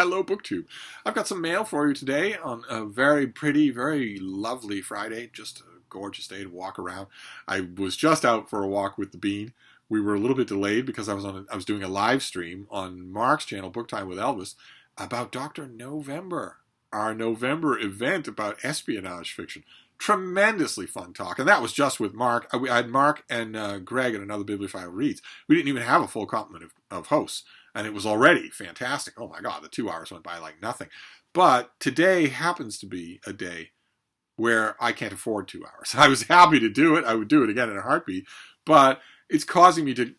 Hello, BookTube. I've got some mail for you today on a very pretty, very lovely Friday. Just a gorgeous day to walk around. I was just out for a walk with the Bean. We were a little bit delayed because I was doing a live stream on Mark's channel, Book Time with Elvis, about Dr No-vember, our November event about espionage fiction. Tremendously fun talk, and that was just with Mark. I had Mark and Greg and another Bibliophile Reads. We didn't even have a full complement of hosts, and it was already fantastic. Oh my God, the 2 hours went by like nothing. But today happens to be a day where I can't afford 2 hours. I was happy to do it. I would do it again in a heartbeat, but it's causing me to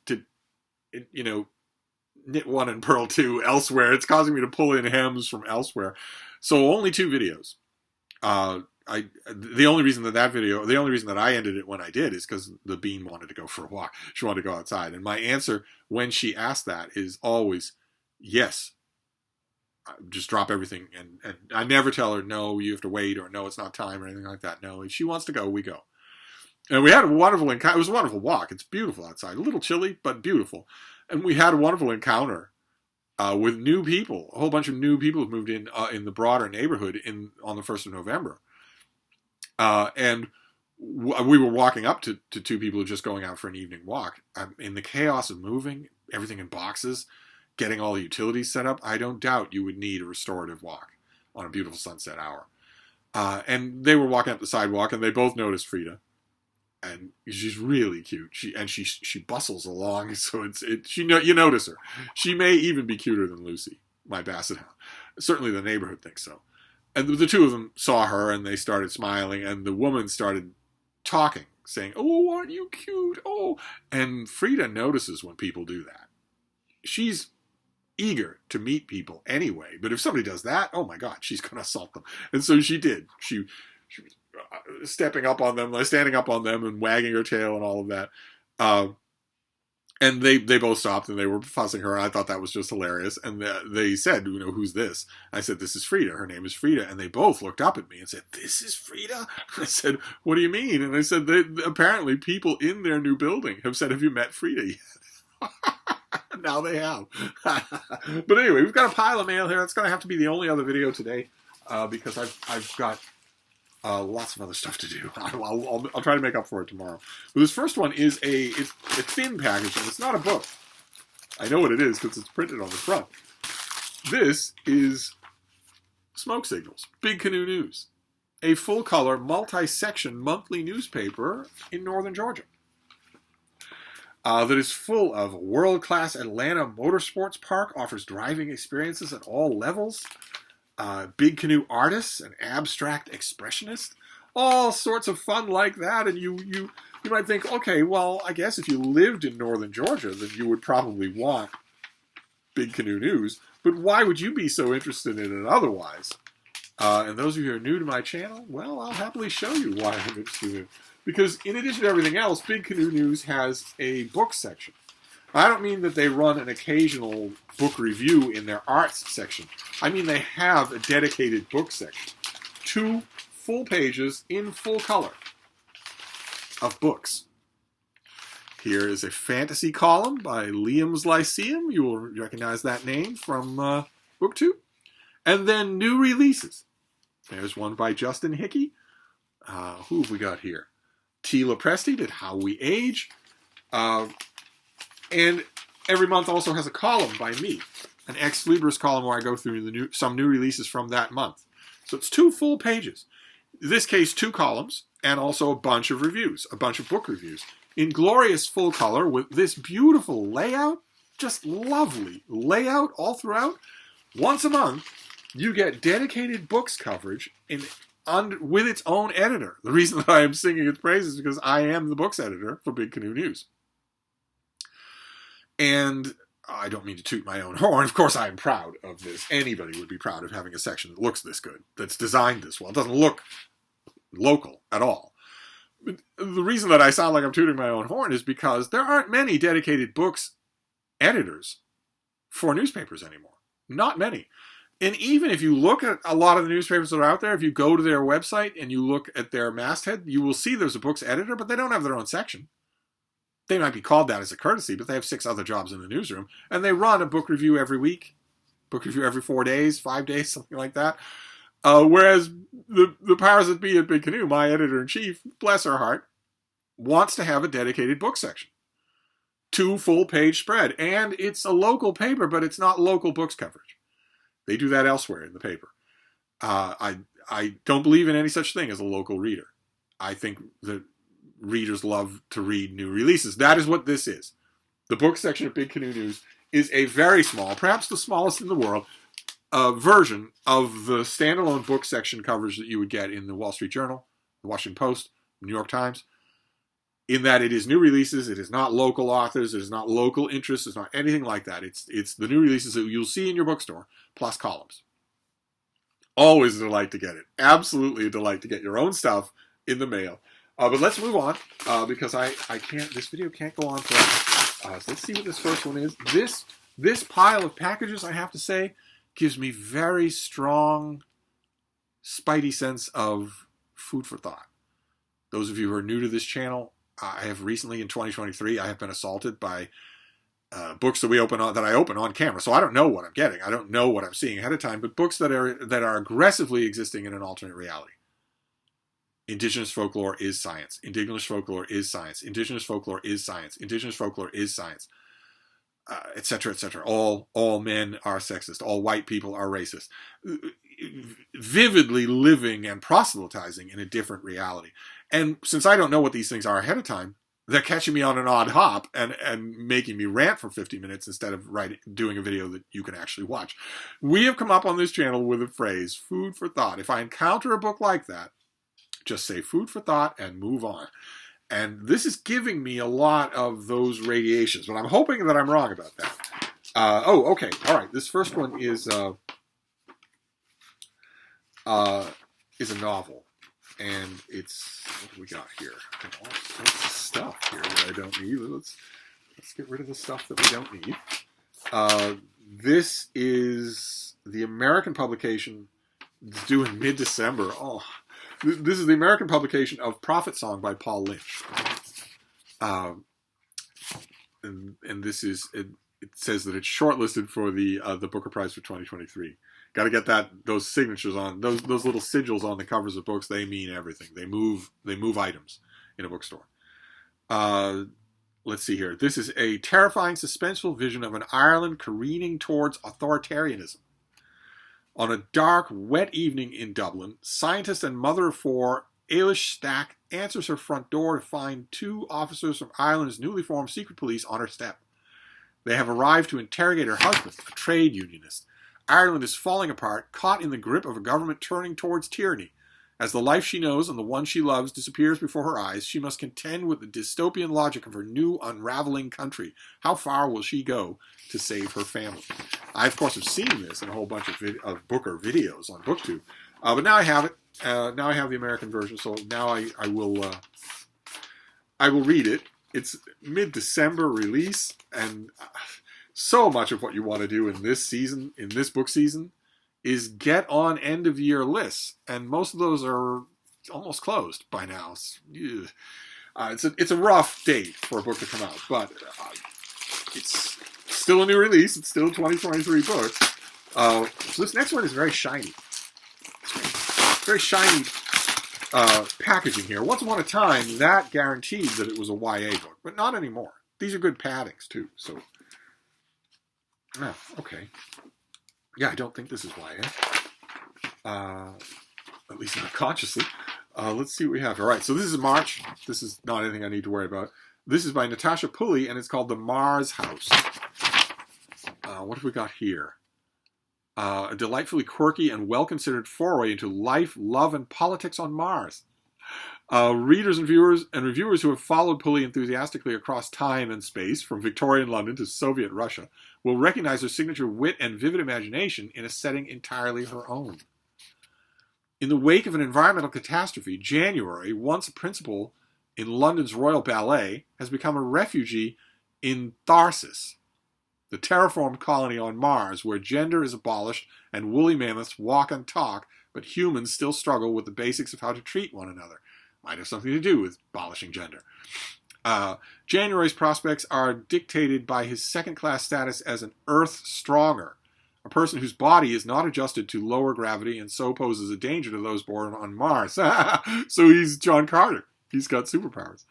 knit one and purl two elsewhere. It's causing me to pull in hems from elsewhere. So only 2 videos. The only reason that I ended it when I did is because the Bean wanted to go for a walk. She wanted to go outside. And my answer when she asked that is always, yes. Just drop everything. And I never tell her, no, you have to wait, or no, it's not time, or anything like that. No, if she wants to go, we go. And we had a wonderful encounter. It was a wonderful walk. It's beautiful outside. A little chilly, but beautiful. And we had a wonderful encounter with new people. A whole bunch of new people have moved in the broader neighborhood on the 1st of November. And we were walking up to 2 people who were just going out for an evening walk. In the chaos of moving, everything in boxes, getting all the utilities set up, I don't doubt you would need a restorative walk on a beautiful sunset hour. And they were walking up the sidewalk, and they both noticed Frida. And she's really cute. She bustles along, so you notice her. She may even be cuter than Lucy, my basset hound. Certainly the neighborhood thinks so. And the 2 of them saw her, and they started smiling, and the woman started talking, saying, "Oh, aren't you cute? Oh." And Frida notices when people do that. She's eager to meet people anyway, but if somebody does that, oh my God, she's going to assault them. And so she did. She was standing up on them and wagging her tail and all of that. And they both stopped, and they were fussing her, and I thought that was just hilarious. And they said, "Who's this?" I said, "This is Frida. Her name is Frida." And they both looked up at me and said, "This is Frida?" I said, "What do you mean?" And they said, apparently people in their new building have said, "Have you met Frida yet?" Now they have. But anyway, we've got a pile of mail here. It's going to have to be the only other video today because I've got lots of other stuff to do. I'll try to make up for it tomorrow. But this first one is a thin package, and it's not a book. I know what it is because it's printed on the front. This is Smoke Signals, Big Canoe News, a full-color, multi-section monthly newspaper in northern Georgia that is full of world-class Atlanta Motorsports Park, offers driving experiences at all levels, big canoe artists, an abstract expressionist, all sorts of fun like that. And you might think, okay, well, I guess if you lived in northern Georgia, then you would probably want Big Canoe News. But why would you be so interested in it otherwise? And those of you who are new to my channel, well, I'll happily show you why I'm interested in it. Because in addition to everything else, Big Canoe News has a book section. I don't mean that they run an occasional book review in their arts section. I mean they have a dedicated book section. 2 full pages in full color of books. Here is a fantasy column by Liam's Lyceum. You will recognize that name from BookTube. And then new releases. There's one by Justin Hickey. Who have we got here? Tila Presti did How We Age. And every month also has a column by me, an ex libris column where I go through some new releases from that month. So it's 2 full pages. In this case, 2 columns, and also a bunch of reviews, a bunch of book reviews, in glorious full color with this beautiful layout, just lovely layout all throughout. Once a month, you get dedicated books coverage with its own editor. The reason that I am singing its praises is because I am the books editor for Big Canoe News. And I don't mean to toot my own horn. Of course, I am proud of this. Anybody would be proud of having a section that looks this good, that's designed this well. It doesn't look local at all. But the reason that I sound like I'm tooting my own horn is because there aren't many dedicated books editors for newspapers anymore. Not many. And even if you look at a lot of the newspapers that are out there, if you go to their website and you look at their masthead, you will see there's a books editor, but they don't have their own section. They might be called that as a courtesy, but they have 6 other jobs in the newsroom, and they run a book review every week book review every 4 days, 5 days, something like that. Whereas the powers that be at Big Canoe, my editor-in-chief, bless her heart, wants to have a dedicated book section. 2 full-page spread. And it's a local paper, but it's not local books coverage. They do that elsewhere in the paper. I don't believe in any such thing as a local reader. I think that readers love to read new releases. That is what this is. The book section of Big Canoe News is a very small, perhaps the smallest in the world, version of the standalone book section coverage that you would get in the Wall Street Journal, the Washington Post, the New York Times, in that it is new releases, it is not local authors, it is not local interests, it's not anything like that. It's the new releases that you'll see in your bookstore, plus columns. Always a delight to get it. Absolutely a delight to get your own stuff in the mail. But let's move on, because I can't, this video can't go on forever. So let's see what this first one is. This pile of packages, I have to say, gives me very strong spidey sense of food for thought. Those of you who are new to this channel, I have recently, in 2023, I have been assaulted by books that I open on camera. So I don't know what I'm getting. I don't know what I'm seeing ahead of time, but books that are aggressively existing in an alternate reality. Indigenous folklore is science. Indigenous folklore is science. Indigenous folklore is science. Indigenous folklore is science. Etc., etc. All men are sexist. All white people are racist. Vividly living and proselytizing in a different reality. And since I don't know what these things are ahead of time, they're catching me on an odd hop and making me rant for 50 minutes instead of doing a video that you can actually watch. We have come up on this channel with a phrase, food for thought. If I encounter a book like that, just say food for thought and move on. And this is giving me a lot of those radiations, but I'm hoping that I'm wrong about that. Okay. All right. This first one is a novel. And it's, what do we got here? All sorts of stuff here that I don't need. Let's get rid of the stuff that we don't need. This is the American publication. It's due in mid-December. Oh, this is the American publication of Prophet Song by Paul Lynch. And this is, it says that it's shortlisted for the Booker Prize for 2023. Got to get those signatures on, those little sigils on the covers of books. They mean everything. They move items in a bookstore. Let's see here. This is a terrifying, suspenseful vision of an Ireland careening towards authoritarianism. On a dark, wet evening in Dublin, scientist and mother of 4 Ailish Stack answers her front door to find 2 officers from Ireland's newly formed secret police on her step. They have arrived to interrogate her husband, a trade unionist. Ireland is falling apart, caught in the grip of a government turning towards tyranny. As the life she knows and the one she loves disappears before her eyes, she must contend with the dystopian logic of her new unraveling country. How far will she go to save her family? I, of course, have seen this in a whole bunch of Booker videos on BookTube. But now I have it. Now I have the American version, so now I will read it. It's mid-December release, and so much of what you want to do in this season, in this book season, is get on end-of-year lists, and most of those are almost closed by now. It's a rough date for a book to come out, but it's still a new release. It's still a 2023 book. So this next one is very shiny. Very shiny packaging here. Once upon a time, that guaranteed that it was a YA book, but not anymore. These are good paddings, too, so... okay. Yeah, I don't think this is YA. At least not consciously. Let's see what we have. All right, so this is March. This is not anything I need to worry about. This is by Natasha Pulley, and it's called The Mars House. What have we got here? A delightfully quirky and well-considered foray into life, love, and politics on Mars. Readers and reviewers who have followed Pulley enthusiastically across time and space, from Victorian London to Soviet Russia, will recognize her signature wit and vivid imagination in a setting entirely her own. In the wake of an environmental catastrophe, January, once a principal in London's Royal Ballet, has become a refugee in Tharsis, the terraformed colony on Mars where gender is abolished and woolly mammoths walk and talk, but humans still struggle with the basics of how to treat one another. Might have something to do with abolishing gender. January's prospects are dictated by his second-class status as an Earth Stronger, a person whose body is not adjusted to lower gravity and so poses a danger to those born on Mars. So he's John Carter. He's got superpowers.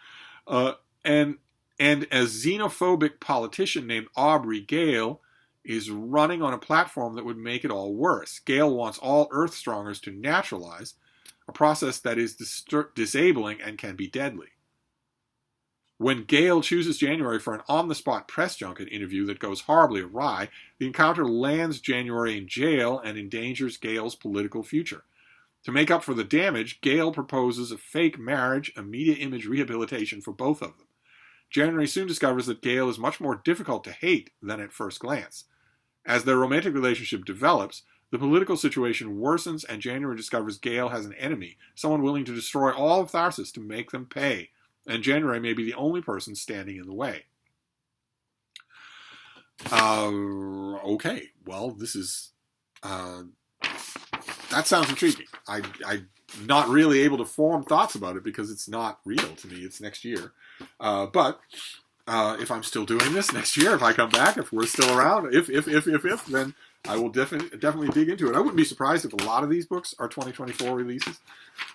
And a xenophobic politician named Aubrey Gale is running on a platform that would make it all worse. Gale wants all Earthstrongers to naturalize, a process that is disabling and can be deadly. When Gale chooses January for an on-the-spot press junket interview that goes horribly awry, the encounter lands January in jail and endangers Gale's political future. To make up for the damage, Gale proposes a fake marriage, a media image rehabilitation for both of them. January soon discovers that Gale is much more difficult to hate than at first glance. As their romantic relationship develops, the political situation worsens and January discovers Gale has an enemy, someone willing to destroy all of Tharsis to make them pay. And January may be the only person standing in the way. Okay, well, this is... that sounds intriguing. I'm not really able to form thoughts about it because it's not real to me. It's next year. But if I'm still doing this next year, if I come back, if we're still around, if, then I will definitely dig into it. I wouldn't be surprised if a lot of these books are 2024 releases.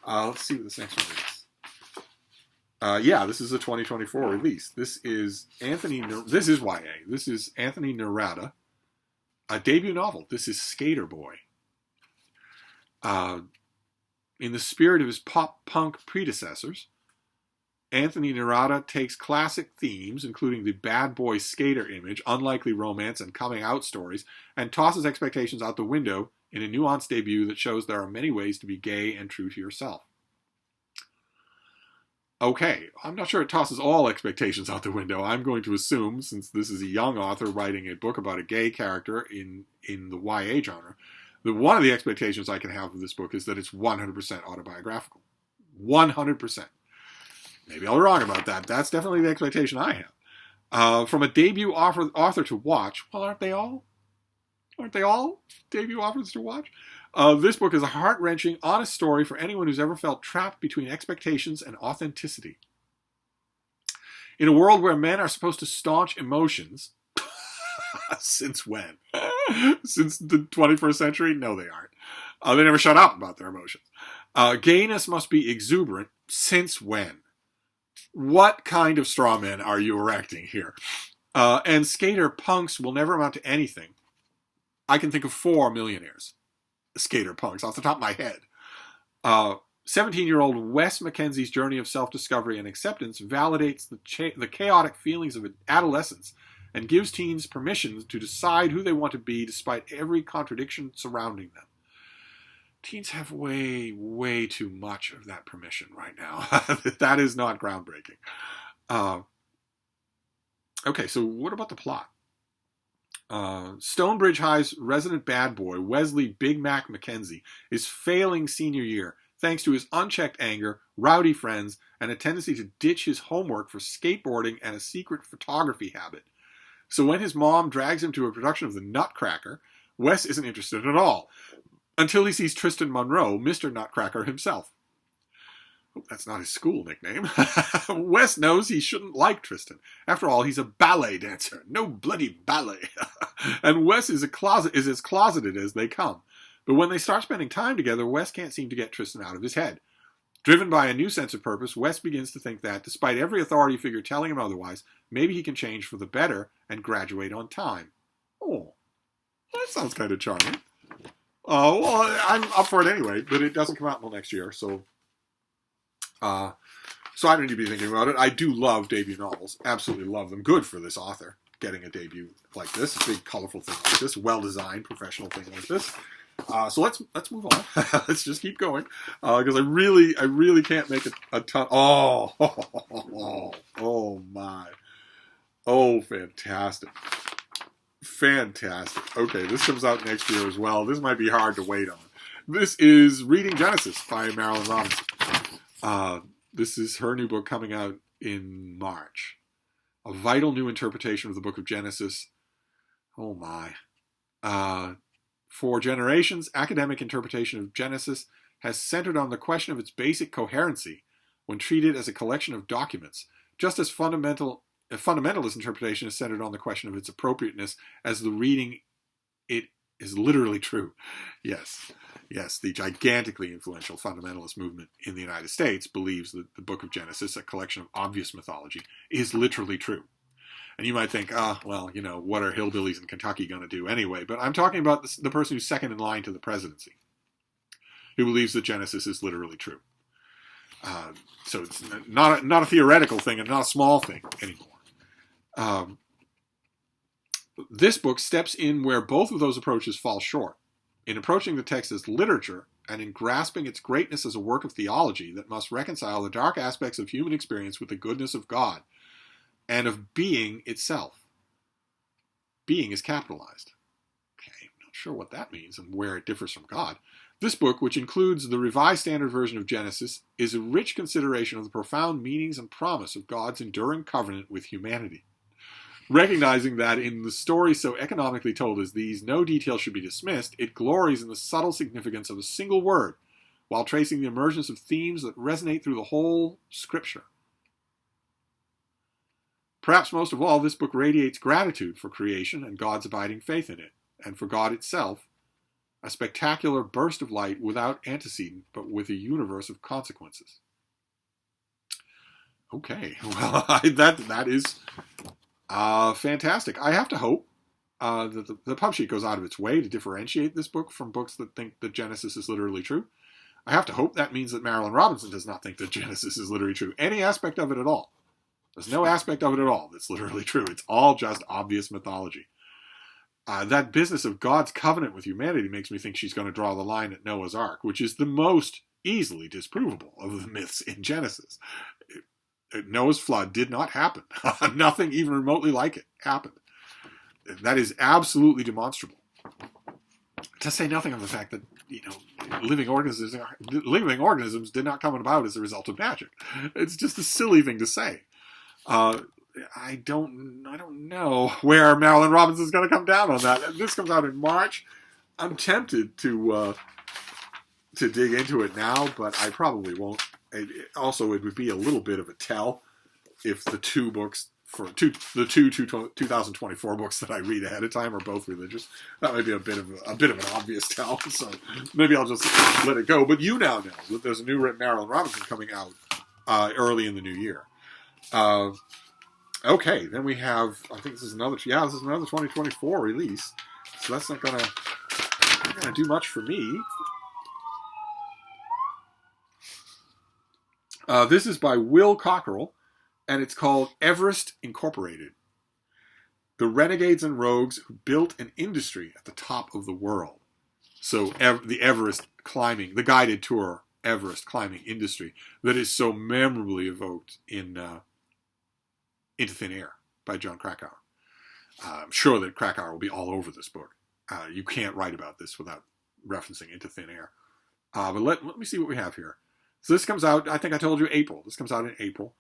Let's see what this next one is. Yeah, this is a 2024 release. This is this is YA. This is Anthony Narada, a debut novel. This is Skater Boy. In the spirit of his pop-punk predecessors, Anthony Narada takes classic themes, including the bad boy skater image, unlikely romance, and coming-out stories, and tosses expectations out the window in a nuanced debut that shows there are many ways to be gay and true to yourself. Okay, I'm not sure it tosses all expectations out the window. I'm going to assume, since this is a young author writing a book about a gay character in the YA genre, that one of the expectations I can have of this book is that it's 100% autobiographical. 100%. Maybe I'll be wrong about that. That's definitely the expectation I have. From a debut author to watch, well, aren't they all? Aren't they all debut authors to watch? This book is a heart-wrenching, honest story for anyone who's ever felt trapped between expectations and authenticity. In a world where men are supposed to staunch emotions, since when? Since the 21st century? No, they aren't. They never shut up about their emotions. Gayness must be exuberant. Since when? What kind of straw men are you erecting here? And skater punks will never amount to anything. I can think of 4 millionaires. Skater punks off the top of my head. 17-year-old Wes Mackenzie's journey of self-discovery and acceptance validates the chaotic feelings of adolescence and gives teens permission to decide who they want to be despite every contradiction surrounding them. Teens have way, way too much of that permission right now. That is not groundbreaking. Okay, so what about the plot? Stonebridge High's resident bad boy, Wesley Big Mac Mackenzie, is failing senior year thanks to his unchecked anger, rowdy friends, and a tendency to ditch his homework for skateboarding and a secret photography habit. So when his mom drags him to a production of The Nutcracker, Wes isn't interested at all, until he sees Tristan Monroe, Mr. Nutcracker himself. Oh, that's not his school nickname. Wes knows he shouldn't like Tristan. After all, he's a ballet dancer. No bloody ballet. And Wes is as closeted as they come. But when they start spending time together, Wes can't seem to get Tristan out of his head. Driven by a new sense of purpose, Wes begins to think that, despite every authority figure telling him otherwise, maybe he can change for the better and graduate on time. Oh, that sounds kind of charming. Well, I'm up for it anyway, but it doesn't come out until next year, so I don't need to be thinking about it. I do love debut novels. Absolutely love them. Good for this author, getting a debut like this, a big, colorful thing like this, well-designed, professional thing like this. So let's move on. Let's just keep going, because I really can't make a ton. Oh my. Oh, fantastic. Fantastic. Okay, this comes out next year as well. This might be hard to wait on. This is Reading Genesis by Marilyn Robinson. This is her new book coming out in March. A vital new interpretation of the book of Genesis. Oh my. For generations, academic interpretation of Genesis has centered on the question of its basic coherency when treated as a collection of documents, just as fundamentalist interpretation is centered on the question of its appropriateness as the reading it is literally true. Yes. Yes, the gigantically influential fundamentalist movement in the United States believes that the book of Genesis, a collection of obvious mythology, is literally true. And you might think, well, what are hillbillies in Kentucky going to do anyway? But I'm talking about the person who's second in line to the presidency, who believes that Genesis is literally true. So it's not a theoretical thing and not a small thing anymore. This book steps in where both of those approaches fall short. In approaching the text as literature and in grasping its greatness as a work of theology that must reconcile the dark aspects of human experience with the goodness of God and of being itself. Being is capitalized. Okay, I'm not sure what that means and where it differs from God. This book, which includes the Revised Standard Version of Genesis, is a rich consideration of the profound meanings and promise of God's enduring covenant with humanity. Recognizing that in the story so economically told as these, no detail should be dismissed, it glories in the subtle significance of a single word, while tracing the emergence of themes that resonate through the whole Scripture. Perhaps most of all, this book radiates gratitude for creation and God's abiding faith in it, and for God itself, a spectacular burst of light without antecedent, but with a universe of consequences. Okay, well, that is fantastic. I have to hope that the pub sheet goes out of its way to differentiate this book from books that think that Genesis is literally true. I have to hope that means that Marilynne Robinson does not think that Genesis is literally true. Any aspect of it at all. There's no aspect of it at all that's literally true. It's all just obvious mythology. That business of God's covenant with humanity makes me think she's going to draw the line at Noah's Ark, which is the most easily disprovable of the myths in Genesis. Noah's flood did not happen. Nothing even remotely like it happened. That is absolutely demonstrable. To say nothing of the fact that, living organisms did not come about as a result of magic. It's just a silly thing to say. I don't know where Marilynne Robinson is going to come down on that. This comes out in March. I'm tempted to dig into it now, but I probably won't. Also, it would be a little bit of a tell if the two 2024 books that I read ahead of time are both religious. That might be a bit of an obvious tell. So maybe I'll just let it go. But you now know that there's a new Marilynne Robinson coming out early in the new year. Okay, then we have, I think this is another 2024 release. So that's not gonna do much for me. This is by Will Cockerell, and it's called Everest Incorporated. The renegades and rogues who built an industry at the top of the world. So the Everest climbing, the guided tour Everest climbing industry that is so memorably evoked in Into Thin Air by Jon Krakauer. I'm sure that Krakauer will be all over this book. You can't write about this without referencing Into Thin Air. But let me see what we have here. So this comes out, I think I told you, April. This comes out in April.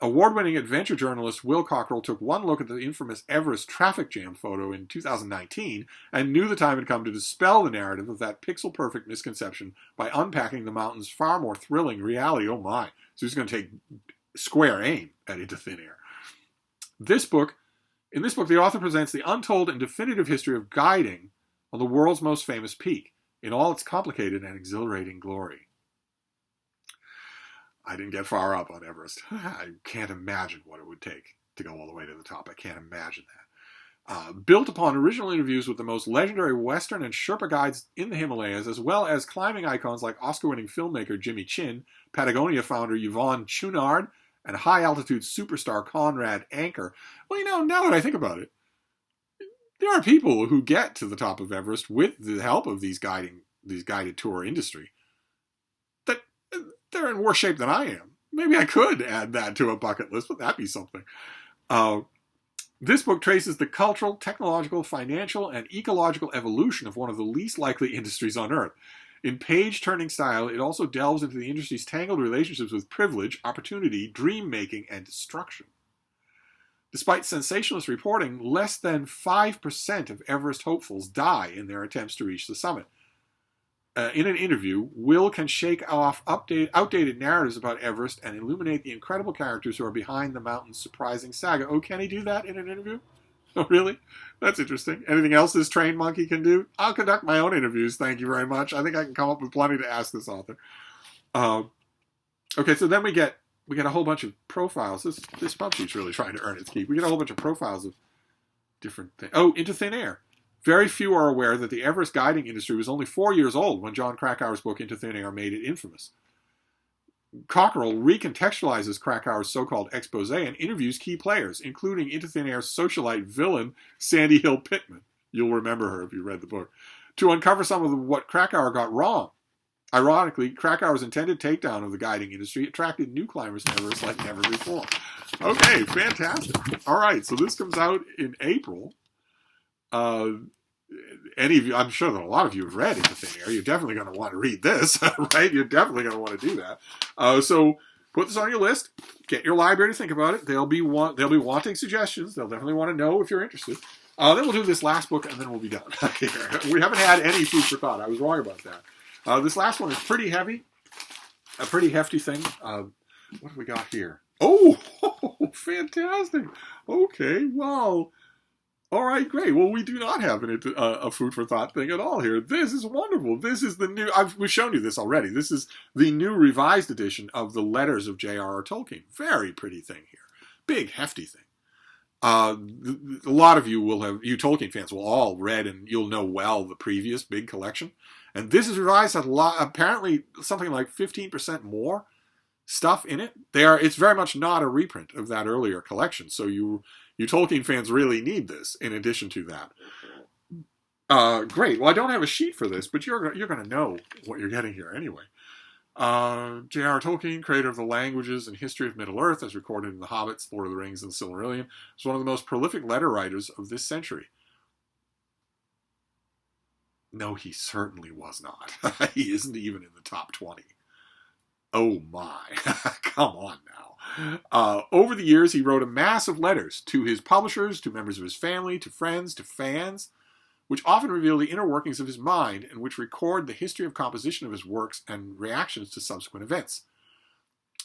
Award-winning adventure journalist Will Cockerell took one look at the infamous Everest traffic jam photo in 2019 and knew the time had come to dispel the narrative of that pixel-perfect misconception by unpacking the mountain's far more thrilling reality. Oh my. So he's going to take square aim at Into Thin Air. In this book, the author presents the untold and definitive history of guiding on the world's most famous peak in all its complicated and exhilarating glory. I didn't get far up on Everest. I can't imagine what it would take to go all the way to the top. I can't imagine that. Built upon original interviews with the most legendary Western and Sherpa guides in the Himalayas, as well as climbing icons like Oscar-winning filmmaker Jimmy Chin, Patagonia founder Yvonne Chouinard, and high-altitude superstar Conrad Anker. Well, now that I think about it, there are people who get to the top of Everest with the help of these guided tour industry. They're in worse shape than I am. Maybe I could add that to a bucket list. Would that be something? This book traces the cultural, technological, financial, and ecological evolution of one of the least likely industries on Earth. In page-turning style, it also delves into the industry's tangled relationships with privilege, opportunity, dream-making, and destruction. Despite sensationalist reporting, less than 5% of Everest hopefuls die in their attempts to reach the summit. In an interview, Will can shake off outdated narratives about Everest and illuminate the incredible characters who are behind the mountain's surprising saga. Oh, can he do that in an interview? Oh, really? That's interesting. Anything else this trained monkey can do? I'll conduct my own interviews. Thank you very much. I think I can come up with plenty to ask this author. Um, okay, so then we get a whole bunch of profiles. This pub sheet's really trying to earn its keep. We get a whole bunch of profiles of different things. Oh, Into Thin Air. Very few are aware that the Everest guiding industry was only 4 years old when John Krakauer's book Into Thin Air made it infamous. Cockerell recontextualizes Krakauer's so-called expose and interviews key players, including Into Thin Air's socialite villain, Sandy Hill Pittman. You'll remember her if you read the book. To uncover some of what Krakauer got wrong. Ironically, Krakauer's intended takedown of the guiding industry attracted new climbers to Everest like never before. Okay, fantastic. All right, so this comes out in April. Any of you, I'm sure that a lot of you have read Into Thin Air. You're definitely going to want to read this, right? You're definitely going to want to do that. So put this on your list. Get your library to think about it. They'll be wanting suggestions. They'll definitely want to know if you're interested. Then we'll do this last book, and then we'll be done. We haven't had any food for thought. I was wrong about that. This last one is pretty heavy, a pretty hefty thing. What have we got here? Oh, fantastic. Okay, wow. All right, great. Well, we do not have a food for thought thing at all here. This is wonderful. This is the new, we've shown you this already. This is the new revised edition of the Letters of JRR Tolkien. Very pretty thing here. Big, hefty thing. A lot of you you Tolkien fans will all read and you'll know well the previous big collection. And this is revised at apparently something like 15% more stuff in it. It's very much not a reprint of that earlier collection. So you Tolkien fans really need this in addition to that. Great. Well, I don't have a sheet for this, but you're going to know what you're getting here anyway. J.R.R. Tolkien, creator of the languages and history of Middle-earth, as recorded in The Hobbits, Lord of the Rings, and Silmarillion, was one of the most prolific letter writers of this century. No, he certainly was not. He isn't even in the top 20. Oh my. Come on now. Over the years, he wrote a mass of letters to his publishers, to members of his family, to friends, to fans, which often reveal the inner workings of his mind and which record the history of composition of his works and reactions to subsequent events.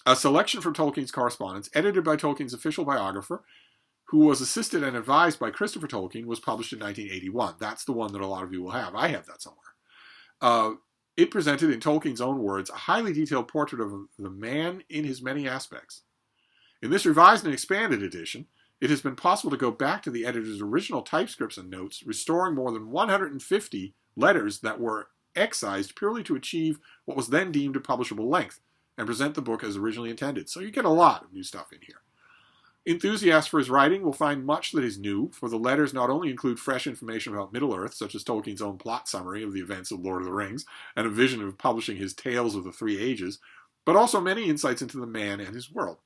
A selection from Tolkien's correspondence, edited by Tolkien's official biographer, who was assisted and advised by Christopher Tolkien, was published in 1981. That's the one that a lot of you will have. I have that somewhere. It presented, in Tolkien's own words, a highly detailed portrait of the man in his many aspects. In this revised and expanded edition, it has been possible to go back to the editor's original typescripts and notes, restoring more than 150 letters that were excised purely to achieve what was then deemed a publishable length, and present the book as originally intended. So you get a lot of new stuff in here. Enthusiasts for his writing will find much that is new, for the letters not only include fresh information about Middle-earth, such as Tolkien's own plot summary of the events of Lord of the Rings, and a vision of publishing his Tales of the Three Ages, but also many insights into the man and his world.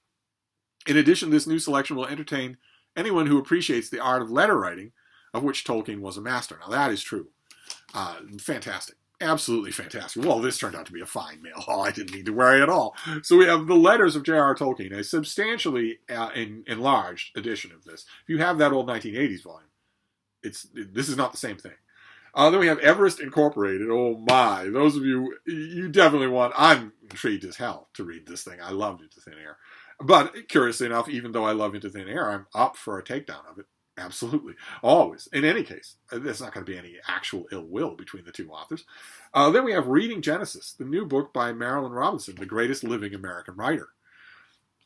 In addition, this new selection will entertain anyone who appreciates the art of letter writing, of which Tolkien was a master. Now, that is true. Fantastic. Absolutely fantastic. Well, this turned out to be a fine mail haul. I didn't need to worry at all. So we have the Letters of J.R.R. Tolkien, a substantially enlarged edition of this. If you have that old 1980s volume, this is not the same thing. Then we have Everest Incorporated. Oh my. Those of you definitely want, I'm intrigued as hell to read this thing. I loved Into Thin Air. But curiously enough, even though I love Into Thin Air, I'm up for a takedown of it. Absolutely. Always. In any case, there's not going to be any actual ill will between the two authors. Then we have Reading Genesis, the new book by Marilynne Robinson, the greatest living American writer,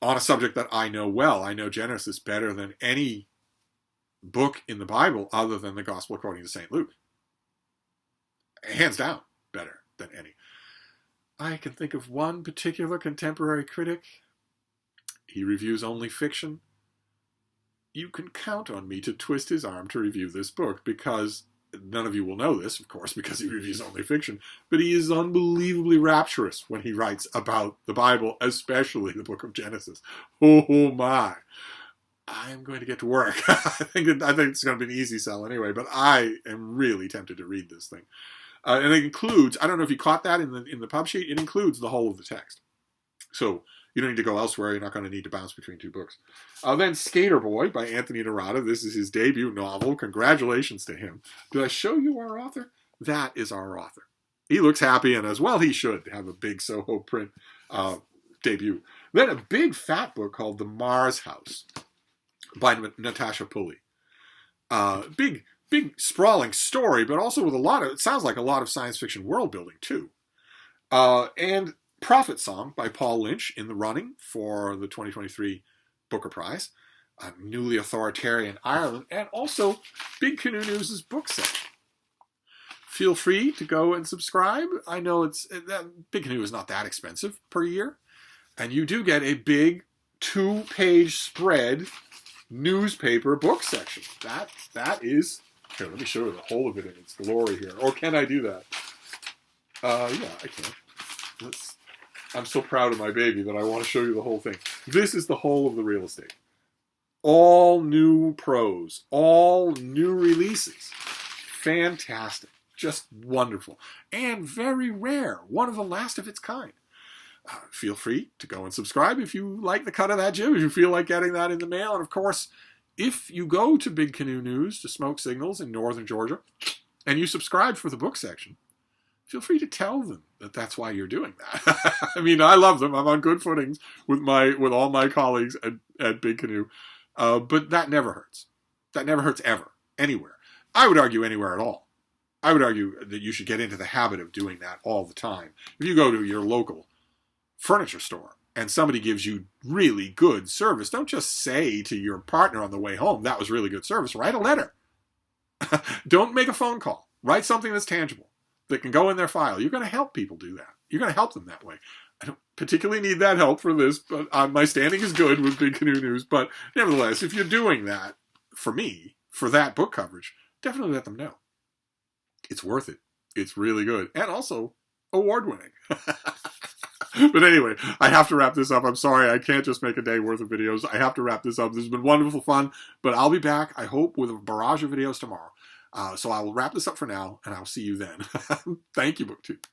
on a subject that I know well. I know Genesis better than any book in the Bible other than the Gospel according to St. Luke. Hands down, better than any. I can think of one particular contemporary critic. He reviews only fiction. You can count on me to twist his arm to review this book, because none of you will know this, of course, because he reviews only fiction, but he is unbelievably rapturous when he writes about the Bible, especially the book of Genesis. Oh my. I'm going to get to work. I think it's going to be an easy sell anyway, but I am really tempted to read this thing. And it includes, I don't know if you caught that in the pub sheet, it includes the whole of the text. So you don't need to go elsewhere. You're not going to need to bounce between two books. Then Skater Boy by Anthony Narada. This is his debut novel. Congratulations to him. Did I show you our author? That is our author. He looks happy, and as well he should have a big Soho print debut. Then a big fat book called The Mars House by Natasha Pulley. Big, sprawling story, but also with it sounds like a lot of science fiction world building too. And Prophet Song by Paul Lynch in the running for the 2023 Booker Prize. Newly Authoritarian Ireland, and also Big Canoe News' book section. Feel free to go and subscribe. I know Big Canoe is not that expensive per year, and you do get a big 2-page spread newspaper book section. That is, here, let me show you the whole of it in its glory here. Or can I do that? Yeah, I can. I'm so proud of my baby that I want to show you the whole thing. This is the whole of the real estate. All new prose, all new releases. Fantastic. Just wonderful. And very rare. One of the last of its kind. Feel free to go and subscribe if you like the cut of that, Jim, if you feel like getting that in the mail. And of course, if you go to Big Canoe News, to Smoke Signals in northern Georgia, and you subscribe for the book section, feel free to tell them that that's why you're doing that. I mean, I love them. I'm on good footings with all my colleagues at Big Canoe. But that never hurts. That never hurts ever, anywhere. I would argue anywhere at all. I would argue that you should get into the habit of doing that all the time. If you go to your local furniture store and somebody gives you really good service, don't just say to your partner on the way home, that was really good service. Write a letter. Don't make a phone call. Write something that's tangible, that can go in their file. You're going to help people do that. You're going to help them that way. I don't particularly need that help for this, but my standing is good with Big Canoe News. But nevertheless, if you're doing that for me, for that book coverage, definitely let them know. It's worth it. It's really good. And also award-winning. But anyway, I have to wrap this up. I'm sorry, I can't just make a day worth of videos. I have to wrap this up. This has been wonderful fun, but I'll be back, I hope, with a barrage of videos tomorrow. So I will wrap this up for now, and I'll see you then. Thank you, BookTube.